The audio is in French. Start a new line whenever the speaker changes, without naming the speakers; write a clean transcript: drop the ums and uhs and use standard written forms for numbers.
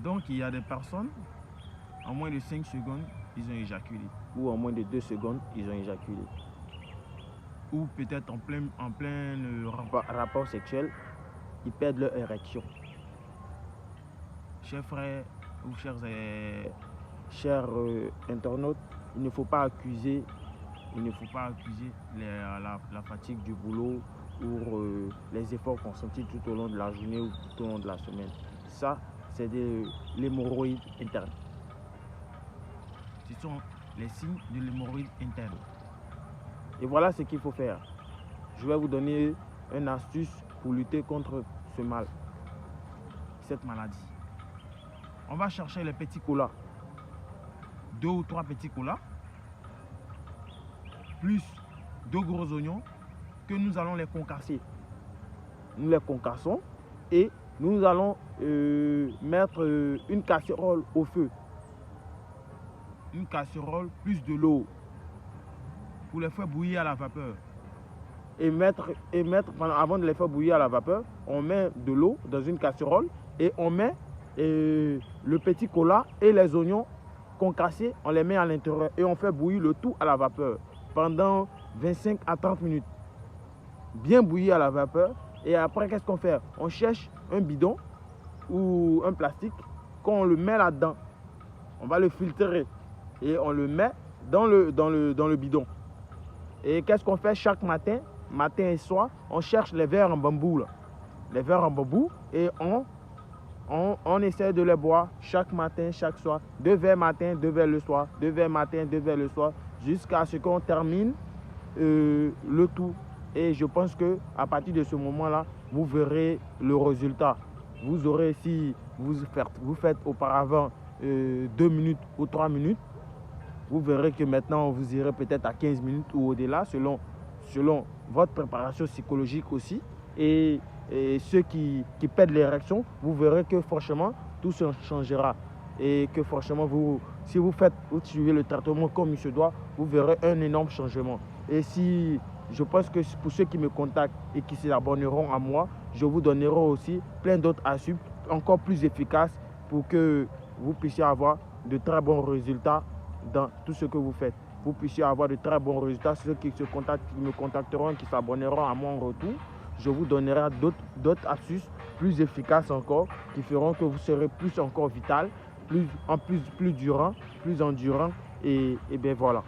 Donc il y a des personnes, en moins de 5 secondes, ils ont éjaculé.
Ou en moins de 2 secondes, ils ont éjaculé.
Ou peut-être en plein
rapport sexuel, ils perdent leur érection.
Chers frères ou
chers internautes, il ne faut pas accuser
la
fatigue du boulot ou les efforts consentis tout au long de la journée ou tout au long de la semaine. Ça, c'est de l'hémorroïde interne.
Ce sont les signes de l'hémorroïde interne.
Et voilà ce qu'il faut faire. Je vais vous donner une astuce pour lutter contre ce mal,
cette maladie. On va chercher les petits
colas.
2 ou 3 petits colas, plus 2 gros oignons que nous allons les concasser.
Nous les concassons et nous allons mettre une casserole au feu.
Une casserole plus de l'eau pour les faire bouillir à la vapeur.
Et avant de les faire bouillir à la vapeur, on met de l'eau dans une casserole et on met le petit cola et les oignons concassés, on les met à l'intérieur et on fait bouillir le tout à la vapeur pendant 25 à 30 minutes. Bien bouillir à la vapeur. Et après, qu'est-ce qu'on fait? On cherche un bidon ou un plastique, qu'on le met là-dedans. On va le filtrer et on le met dans le bidon. Et qu'est-ce qu'on fait chaque matin et soir? On cherche les verres en bambou. Là. Les verres en bambou et on essaie de les boire chaque matin, chaque soir. 2 verres matin, 2 verres le soir. 2 verres matin, 2 verres le soir. Jusqu'à ce qu'on termine le tout. Et je pense qu'à partir de ce moment-là, vous verrez le résultat. Vous aurez, si vous faites auparavant 2 minutes ou 3 minutes, vous verrez que maintenant, vous irez peut-être à 15 minutes ou au-delà, selon votre préparation psychologique aussi. Et ceux qui perdent l'érection, vous verrez que franchement, tout se changera. Et que franchement, si vous suivez le traitement comme il se doit, vous verrez un énorme changement. Et si je pense que pour ceux qui me contactent et qui s'abonneront à moi, je vous donnerai aussi plein d'autres astuces encore plus efficaces pour que vous puissiez avoir de très bons résultats dans tout ce que vous faites. Vous puissiez avoir de très bons résultats. Ceux qui me contacteront, qui s'abonneront à moi en retour, je vous donnerai d'autres astuces plus efficaces encore, qui feront que vous serez plus encore vital, plus durant, plus endurant. Et bien voilà.